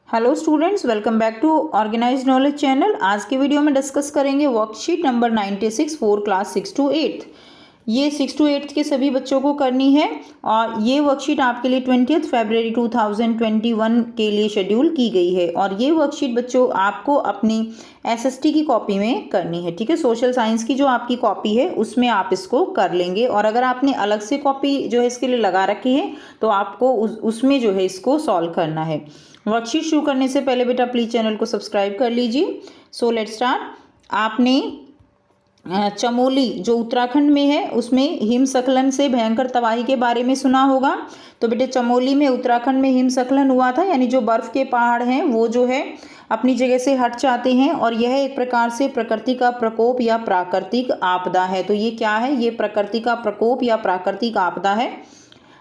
Hello students, welcome back to organised knowledge channel. आज के video में डिस्कस करेंगे worksheet number 96 for class 6 to 8। ये 6 to 8 के सभी बच्चों को करनी है और ये वर्कशीट आपके लिए 20 फरवरी 2021 के लिए शेड्यूल की गई है। और ये वर्कशीट बच्चों आपको अपनी एसएसटी की कॉपी में करनी है, ठीक है। सोशल साइंस की जो आपकी कॉपी है उसमें आप इसको कर लेंगे, और अगर आपने अलग से कॉपी जो है इसके लिए लगा रखी है तो आपको उसमें जो है इसको सॉल्व करना है। वर्कशीट शुरू करने से पहले बेटा प्लीज़ चैनल को सब्सक्राइब कर लीजिए। So let's start. आपने चमोली जो उत्तराखंड में है उसमें हिमस्खलन से भयंकर तबाही के बारे में सुना होगा। तो बेटे चमोली में उत्तराखंड में हिमस्खलन हुआ था, यानी जो बर्फ़ के पहाड़ हैं वो जो है अपनी जगह से हट जाते हैं, और यह एक प्रकार से प्रकृति का प्रकोप या प्राकृतिक आपदा है। तो ये क्या है? ये प्रकृति का प्रकोप या प्राकृतिक आपदा है।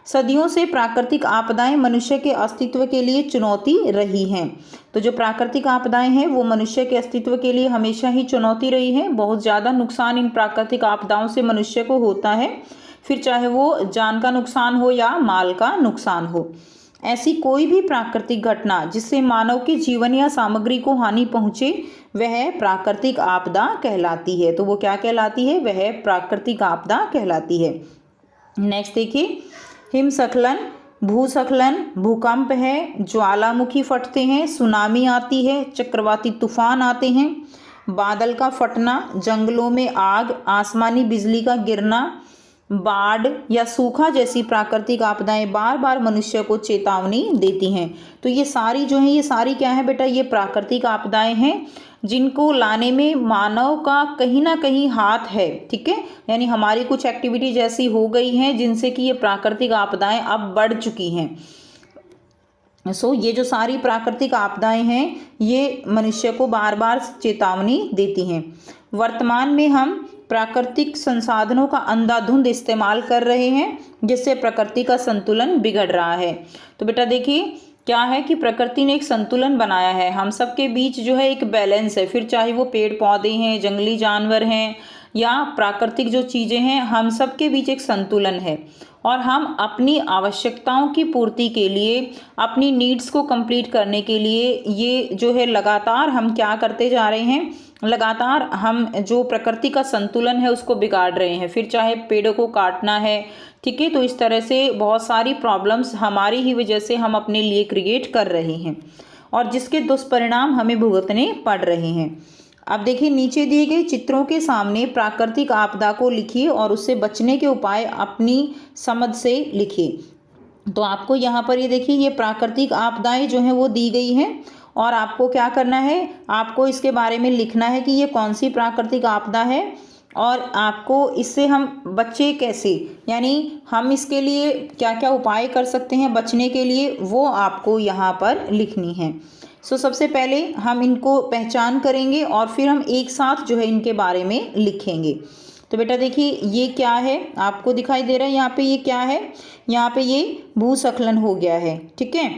सदियों से प्राकृतिक आपदाएं मनुष्य के अस्तित्व के लिए चुनौती रही हैं। तो जो प्राकृतिक आपदाएं हैं वो मनुष्य के अस्तित्व के लिए हमेशा ही चुनौती रही हैं। बहुत ज़्यादा नुकसान इन प्राकृतिक आपदाओं से मनुष्य को होता है, फिर चाहे वो जान का नुकसान हो या माल का नुकसान हो। ऐसी कोई भी प्राकृतिक घटना जिससे मानव के जीवन या सामग्री को हानि पहुँचे वह प्राकृतिक आपदा कहलाती है। तो वो क्या कहलाती है? वह प्राकृतिक आपदा कहलाती है। नेक्स्ट देखिए, हिमस्खलन, भूस्खलन, भूकंप है, ज्वालामुखी फटते हैं, सुनामी आती है, चक्रवाती तूफान आते हैं, बादल का फटना, जंगलों में आग, आसमानी बिजली का गिरना, बाढ़ या सूखा जैसी प्राकृतिक आपदाएं बार बार मनुष्य को चेतावनी देती हैं। तो ये सारी जो है, ये सारी क्या है बेटा? ये प्राकृतिक आपदाएं हैं जिनको लाने में मानव का कहीं ना कहीं हाथ है, ठीक है। यानी हमारी कुछ एक्टिविटीज ऐसी हो गई हैं जिनसे कि ये प्राकृतिक आपदाएं अब बढ़ चुकी हैं। ये जो सारी प्राकृतिक आपदाएं हैं ये मनुष्य को बार बार चेतावनी देती हैं। वर्तमान में हम प्राकृतिक संसाधनों का अंधाधुंध इस्तेमाल कर रहे हैं जिससे प्रकृति का संतुलन बिगड़ रहा है। तो बेटा देखिए क्या है कि प्रकृति ने एक संतुलन बनाया है, हम सब के बीच जो है एक बैलेंस है। फिर चाहे वो पेड़ पौधे हैं, जंगली जानवर हैं या प्राकृतिक जो चीज़ें हैं, हम सब के बीच एक संतुलन है। और हम अपनी आवश्यकताओं की पूर्ति के लिए, अपनी नीड्स को कंप्लीट करने के लिए ये जो है लगातार हम क्या करते जा रहे हैं? लगातार हम जो प्रकृति का संतुलन है उसको बिगाड़ रहे हैं। फिर चाहे पेड़ों को काटना है, ठीक है। तो इस तरह से बहुत सारी प्रॉब्लम्स हमारी ही वजह से हम अपने लिए क्रिएट कर रहे हैं और जिसके दुष्परिणाम हमें भुगतने पड़ रहे हैं। अब देखिए नीचे दिए गए चित्रों के सामने प्राकृतिक आपदा को लिखिए और उससे बचने के उपाय अपनी समझ से लिखिए। तो आपको यहाँ पर ये देखिए, ये प्राकृतिक आपदाएं जो हैं वो दी गई हैं और आपको क्या करना है? आपको इसके बारे में लिखना है कि ये कौन सी प्राकृतिक आपदा है और आपको इससे हम बचे कैसे, यानी हम इसके लिए क्या क्या उपाय कर सकते हैं बचने के लिए, वो आपको यहाँ पर लिखनी है। सबसे पहले हम इनको पहचान करेंगे और फिर हम एक साथ जो है इनके बारे में लिखेंगे। तो बेटा देखिए ये क्या है? आपको दिखाई दे रहा है यहाँ पे, ये क्या है? यहाँ पे ये भूस्खलन हो गया है, ठीक है,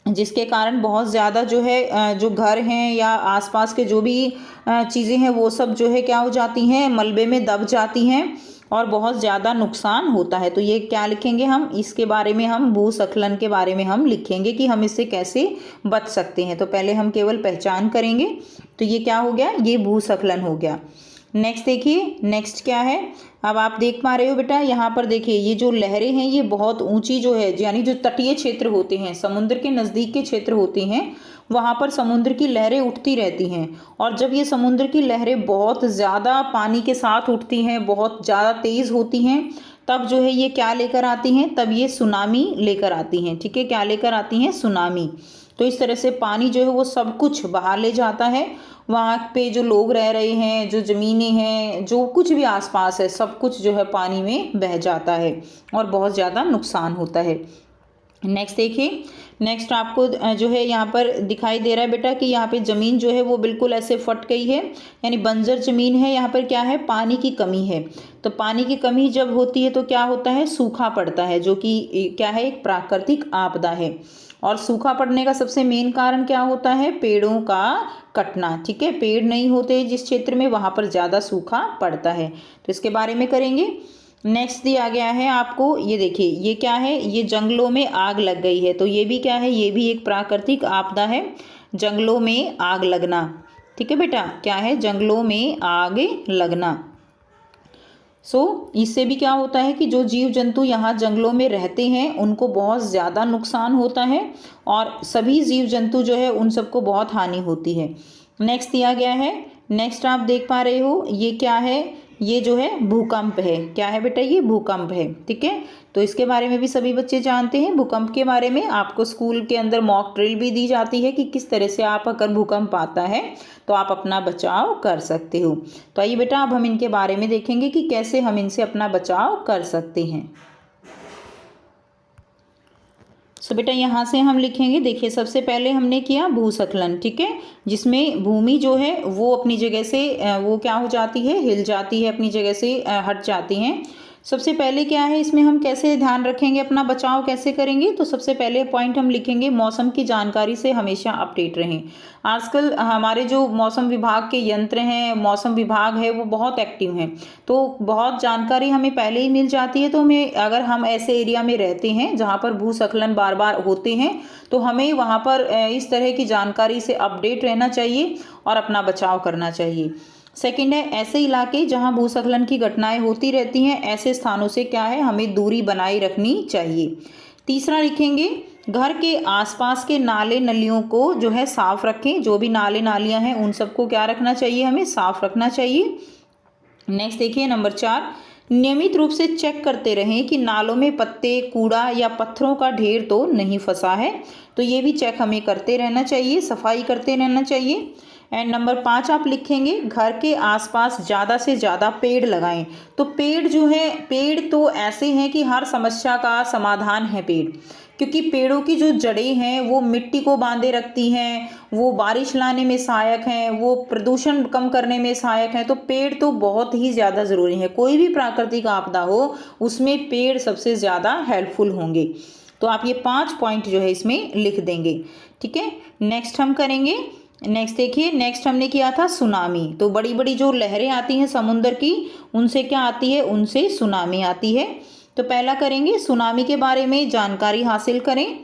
जिसके कारण बहुत ज़्यादा जो है जो घर हैं या आसपास के जो भी चीज़ें हैं वो सब जो है क्या हो जाती हैं? मलबे में दब जाती हैं और बहुत ज़्यादा नुकसान होता है। तो ये क्या लिखेंगे हम? इसके बारे में हम भूस्खलन के बारे में हम लिखेंगे कि हम इससे कैसे बच सकते हैं। तो पहले हम केवल पहचान करेंगे। तो ये क्या हो गया? ये भूस्खलन हो गया। नेक्स्ट देखिए, नेक्स्ट क्या है? अब आप देख पा रहे हो बेटा, यहाँ पर देखिए ये जो लहरें हैं ये बहुत ऊंची जो है, यानी जो तटीय क्षेत्र होते हैं, समुद्र के नज़दीक के क्षेत्र होते हैं, वहाँ पर समुद्र की लहरें उठती रहती हैं। और जब ये समुद्र की लहरें बहुत ज़्यादा पानी के साथ उठती हैं, बहुत ज़्यादा तेज़ होती हैं, तब जो है ये क्या लेकर आती हैं? तब ये सुनामी लेकर आती हैं, ठीक है। क्या लेकर आती हैं? सुनामी। तो इस तरह से पानी जो है वो सब कुछ बहा ले जाता है। वहाँ पे जो लोग रह रहे हैं, जो ज़मीनें हैं, जो कुछ भी आसपास है, सब कुछ जो है पानी में बह जाता है और बहुत ज़्यादा नुकसान होता है। नेक्स्ट देखिए, नेक्स्ट आपको जो है यहाँ पर दिखाई दे रहा है बेटा कि यहाँ पे ज़मीन जो है वो बिल्कुल ऐसे फट गई है, यानी बंजर ज़मीन है। यहाँ पर क्या है? पानी की कमी है। तो पानी की कमी जब होती है तो क्या होता है? सूखा पड़ता है, जो कि क्या है? एक प्राकृतिक आपदा है। और सूखा पड़ने का सबसे मेन कारण क्या होता है? पेड़ों का कटना, ठीक है। पेड़ नहीं होते जिस क्षेत्र में, वहाँ पर ज़्यादा सूखा पड़ता है। तो इसके बारे में करेंगे। नेक्स्ट दिया गया है आपको, ये देखिए ये क्या है, ये जंगलों में आग लग गई है, तो ये भी क्या है, ये भी एक प्राकृतिक आपदा है, जंगलों में आग लगना। ठीक है बेटा, क्या है, जंगलों में आग लगना। इससे भी क्या होता है कि जो जीव जंतु यहाँ जंगलों में रहते हैं उनको बहुत ज़्यादा नुकसान होता है और सभी जीव जंतु जो है उन सबको बहुत हानि होती है। नेक्स्ट दिया गया है, नेक्स्ट आप देख पा रहे हो, ये क्या है, ये जो है भूकंप है। क्या है बेटा, ये भूकंप है। ठीक है, तो इसके बारे में भी सभी बच्चे जानते हैं। भूकंप के बारे में आपको स्कूल के अंदर मॉक ड्रिल भी दी जाती है कि किस तरह से आप अगर भूकंप आता है तो आप अपना बचाव कर सकते हो। तो आइए बेटा अब हम इनके बारे में देखेंगे कि कैसे हम इनसे अपना बचाव कर सकते हैं। बेटा यहाँ से हम लिखेंगे, देखिए सबसे पहले हमने किया भूस्खलन। ठीक है, जिसमें भूमि जो है वो अपनी जगह से वो क्या हो जाती है, हिल जाती है, अपनी जगह से हट जाती हैं। सबसे पहले क्या है, इसमें हम कैसे ध्यान रखेंगे, अपना बचाव कैसे करेंगे, तो सबसे पहले पॉइंट हम लिखेंगे, मौसम की जानकारी से हमेशा अपडेट रहें। आजकल हमारे जो मौसम विभाग के यंत्र हैं, मौसम विभाग है, वो बहुत एक्टिव हैं, तो बहुत जानकारी हमें पहले ही मिल जाती है। तो हमें, अगर हम ऐसे एरिया में रहते हैं जहाँ पर भूस्खलन बार बार होते हैं, तो हमें वहाँ पर इस तरह की जानकारी से अपडेट रहना चाहिए और अपना बचाव करना चाहिए। सेकंड है, ऐसे इलाके जहां भूस्खलन की घटनाएं होती रहती हैं, ऐसे स्थानों से क्या है, हमें दूरी बनाए रखनी चाहिए। तीसरा लिखेंगे, घर के आसपास के नाले नलियों को जो है साफ रखें। जो भी नाले नालियां हैं उन सबको क्या रखना चाहिए, हमें साफ रखना चाहिए। नेक्स्ट देखिए नंबर 4, नियमित रूप से चेक करते रहें कि नालों में पत्ते, कूड़ा या पत्थरों का ढेर तो नहीं फंसा है। तो ये भी चेक हमें करते रहना चाहिए, सफाई करते रहना चाहिए। एंड नंबर 5 आप लिखेंगे, घर के आसपास ज़्यादा से ज़्यादा पेड़ लगाएं। तो पेड़ जो है, पेड़ तो ऐसे हैं कि हर समस्या का समाधान है पेड़, क्योंकि पेड़ों की जो जड़ें हैं वो मिट्टी को बांधे रखती हैं, वो बारिश लाने में सहायक हैं, वो प्रदूषण कम करने में सहायक हैं। तो पेड़ तो बहुत ही ज़्यादा ज़रूरी है, कोई भी प्राकृतिक आपदा हो उसमें पेड़ सबसे ज़्यादा हेल्पफुल होंगे। तो आप ये 5 पॉइंट जो है इसमें लिख देंगे। ठीक है, नेक्स्ट हम करेंगे, नेक्स्ट देखिए, नेक्स्ट हमने किया था सुनामी। तो बड़ी बड़ी जो लहरें आती हैं समुद्र की, उनसे क्या आती है, उनसे सुनामी आती है। तो पहला करेंगे, सुनामी के बारे में जानकारी हासिल करें।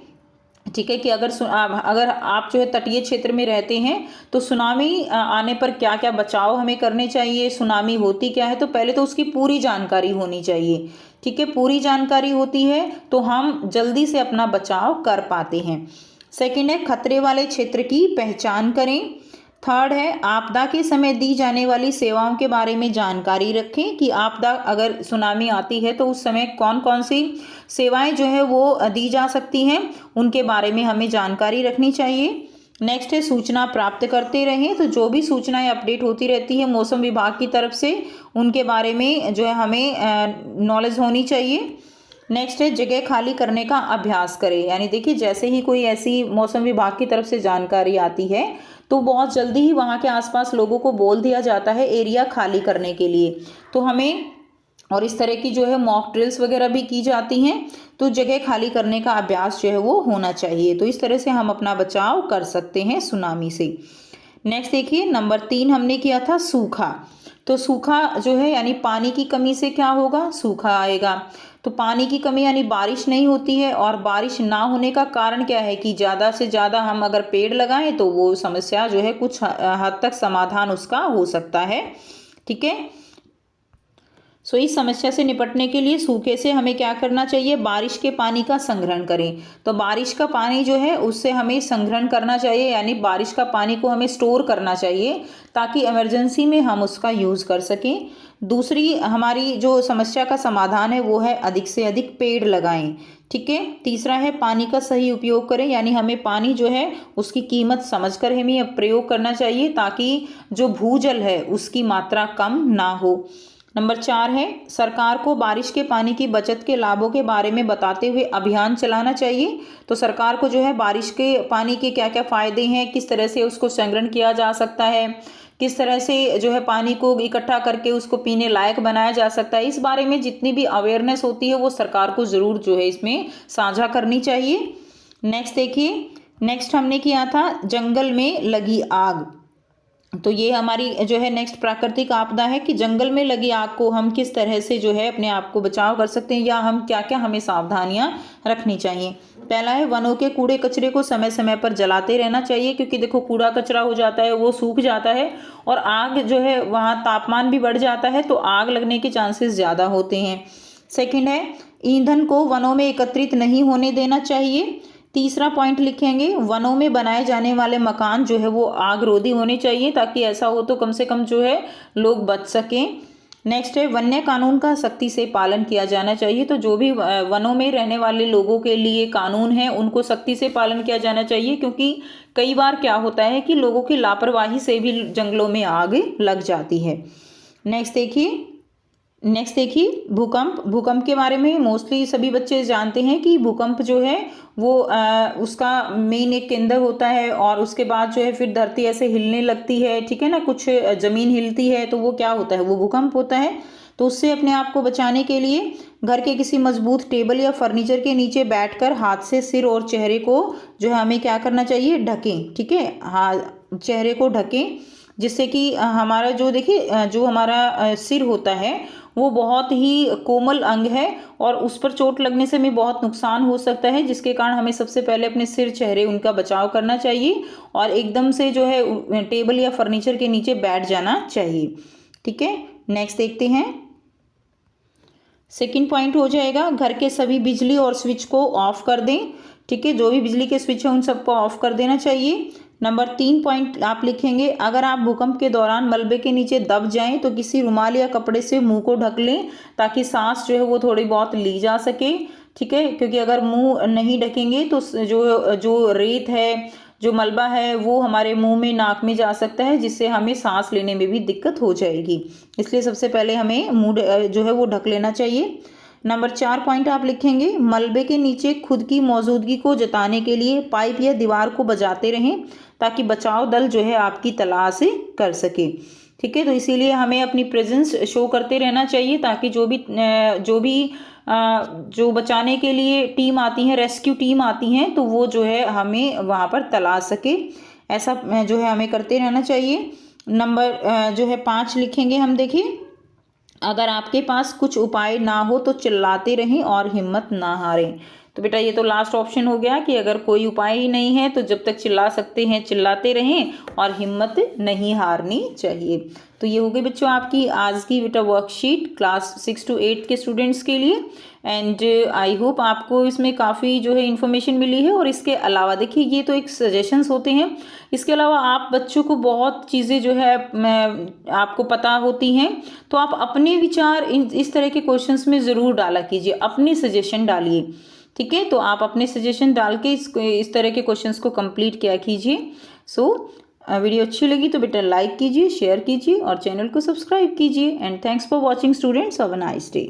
ठीक है, कि अगर आप जो है तटीय क्षेत्र में रहते हैं तो सुनामी आने पर क्या क्या बचाव हमें करने चाहिए, सुनामी होती क्या है, तो पहले तो उसकी पूरी जानकारी होनी चाहिए। ठीक है, पूरी जानकारी होती है तो हम जल्दी से अपना बचाव कर पाते हैं। सेकंड है, खतरे वाले क्षेत्र की पहचान करें। थर्ड है, आपदा के समय दी जाने वाली सेवाओं के बारे में जानकारी रखें कि आपदा अगर सुनामी आती है तो उस समय कौन कौन सी सेवाएं जो है वो दी जा सकती हैं, उनके बारे में हमें जानकारी रखनी चाहिए। नेक्स्ट है, सूचना प्राप्त करते रहें। तो जो भी सूचनाएं अपडेट होती रहती है मौसम विभाग की तरफ से, उनके बारे में जो है हमें नॉलेज होनी चाहिए। नेक्स्ट है, जगह खाली करने का अभ्यास करें। यानी देखिए, जैसे ही कोई ऐसी मौसम विभाग की तरफ से जानकारी आती है तो बहुत जल्दी ही वहाँ के आसपास लोगों को बोल दिया जाता है एरिया खाली करने के लिए। तो हमें, और इस तरह की जो है मॉक ड्रिल्स वगैरह भी की जाती हैं, तो जगह खाली करने का अभ्यास जो है वो होना चाहिए। तो इस तरह से हम अपना बचाव कर सकते हैं सुनामी से। नेक्स्ट देखिए, नंबर 3 हमने किया था सूखा। तो सूखा जो है यानी पानी की कमी से क्या होगा, सूखा आएगा। तो पानी की कमी यानी बारिश नहीं होती है, और बारिश ना होने का कारण क्या है कि ज़्यादा से ज़्यादा हम अगर पेड़ लगाएं तो वो समस्या जो है कुछ हद तक समाधान उसका हो सकता है। ठीक है, इस समस्या से निपटने के लिए सूखे से हमें क्या करना चाहिए, बारिश के पानी का संग्रहण करें। तो बारिश का पानी जो है उससे हमें संग्रहण करना चाहिए, यानी बारिश का पानी को हमें स्टोर करना चाहिए ताकि इमरजेंसी में हम उसका यूज़ कर सकें। दूसरी हमारी जो समस्या का समाधान है वो है अधिक से अधिक पेड़ लगाएं। ठीक है, तीसरा है, पानी का सही उपयोग करें। यानी हमें पानी जो है उसकी कीमत समझकर हमें प्रयोग करना चाहिए ताकि जो भूजल है उसकी मात्रा कम ना हो। नंबर 4 है, सरकार को बारिश के पानी की बचत के लाभों के बारे में बताते हुए अभियान चलाना चाहिए। तो सरकार को जो है बारिश के पानी के क्या क्या फ़ायदे हैं, किस तरह से उसको संग्रहण किया जा सकता है, किस तरह से जो है पानी को इकट्ठा करके उसको पीने लायक बनाया जा सकता है, इस बारे में जितनी भी अवेयरनेस होती है वो सरकार को ज़रूर जो है इसमें साझा करनी चाहिए। नेक्स्ट देखिए, नेक्स्ट हमने किया था जंगल में लगी आग। तो ये हमारी जो है नेक्स्ट प्राकृतिक आपदा है कि जंगल में लगी आग को हम किस तरह से जो है अपने आप को बचाव कर सकते हैं, या हम क्या क्या हमें सावधानियां रखनी चाहिए। पहला है वनों के कूड़े कचरे को समय समय पर जलाते रहना चाहिए, क्योंकि देखो कूड़ा कचरा हो जाता है वो सूख जाता है और आग जो है वहाँ तापमान भी बढ़ जाता है तो आग लगने के चांसेस ज़्यादा होते हैं। सेकेंड है ईंधन को वनों में एकत्रित नहीं होने देना चाहिए। तीसरा पॉइंट लिखेंगे वनों में बनाए जाने वाले मकान जो है वो आग रोधी होने चाहिए, ताकि ऐसा हो तो कम से कम जो है लोग बच सकें। नेक्स्ट है वन्य कानून का सख्ती से पालन किया जाना चाहिए। तो जो भी वनों में रहने वाले लोगों के लिए कानून है उनको सख्ती से पालन किया जाना चाहिए, क्योंकि कई बार क्या होता है कि लोगों की लापरवाही से भी जंगलों में आग लग जाती है। नेक्स्ट देखिए भूकंप के बारे में मोस्टली सभी बच्चे जानते हैं कि भूकंप जो है वो उसका मेन एक केंद्र होता है और उसके बाद जो है फिर धरती ऐसे हिलने लगती है, ठीक है ना, कुछ ज़मीन हिलती है तो वो क्या होता है, वो भूकंप होता है। तो उससे अपने आप को बचाने के लिए घर के किसी मजबूत टेबल या फर्नीचर के नीचे बैठकर हाथ से सिर और चेहरे को जो है हमें क्या करना चाहिए, ढकें, ठीक है, हाँ चेहरे को ढकें, जिससे कि हमारा जो देखिए जो हमारा सिर होता है वो बहुत ही कोमल अंग है और उस पर चोट लगने से हमें बहुत नुकसान हो सकता है, जिसके कारण हमें सबसे पहले अपने सिर चेहरे उनका बचाव करना चाहिए और एकदम से जो है टेबल या फर्नीचर के नीचे बैठ जाना चाहिए। ठीक है, नेक्स्ट देखते हैं। सेकंड पॉइंट हो जाएगा घर के सभी बिजली और स्विच को ऑफ कर दें। ठीक है, जो भी बिजली के स्विच है उन सबको ऑफ कर देना चाहिए। नंबर 3 पॉइंट आप लिखेंगे अगर आप भूकंप के दौरान मलबे के नीचे दब जाएं तो किसी रुमाल या कपड़े से मुंह को ढक लें, ताकि सांस जो है वो थोड़ी बहुत ली जा सके। ठीक है, क्योंकि अगर मुंह नहीं ढकेंगे तो जो रेत है, जो मलबा है, वो हमारे मुंह में नाक में जा सकता है, जिससे हमें सांस लेने में भी दिक्कत हो जाएगी। इसलिए सबसे पहले हमें मुंह जो है वो ढक लेना चाहिए। नंबर 4 पॉइंट आप लिखेंगे मलबे के नीचे खुद की मौजूदगी को जताने के लिए पाइप या दीवार को बजाते रहें, ताकि बचाव दल जो है आपकी तलाश कर सके। ठीक है, तो इसीलिए हमें अपनी प्रेजेंस शो करते रहना चाहिए, ताकि जो बचाने के लिए टीम आती है, रेस्क्यू टीम आती हैं, तो वो जो है हमें वहाँ पर तलाश सके। ऐसा जो है हमें करते रहना चाहिए। नंबर जो है 5 लिखेंगे हम, देखिए अगर आपके पास कुछ उपाय ना हो तो चिल्लाते रहें और हिम्मत ना हारें। तो बेटा ये तो लास्ट ऑप्शन हो गया कि अगर कोई उपाय ही नहीं है तो जब तक चिल्ला सकते हैं चिल्लाते रहें और हिम्मत नहीं हारनी चाहिए। तो ये हो गई बच्चों आपकी आज की बेटा वर्कशीट क्लास 6 to 8 के स्टूडेंट्स के लिए। एंड आई होप आपको इसमें काफ़ी जो है इन्फॉर्मेशन मिली है। और इसके अलावा देखिए ये तो एक सजेशंस होते हैं, इसके अलावा आप बच्चों को बहुत चीज़ें जो है आपको पता होती हैं, तो आप अपने विचार इस तरह के क्वेश्चंस में ज़रूर डाला कीजिए, अपने सजेशन डालिए। ठीक है, तो आप अपने सजेशन डाल के इस तरह के क्वेश्चंस को कंप्लीट किया कीजिए। सो वीडियो अच्छी लगी तो बेटा लाइक कीजिए, शेयर कीजिए और चैनल को सब्सक्राइब कीजिए। And thanks for watching students, have a nice day.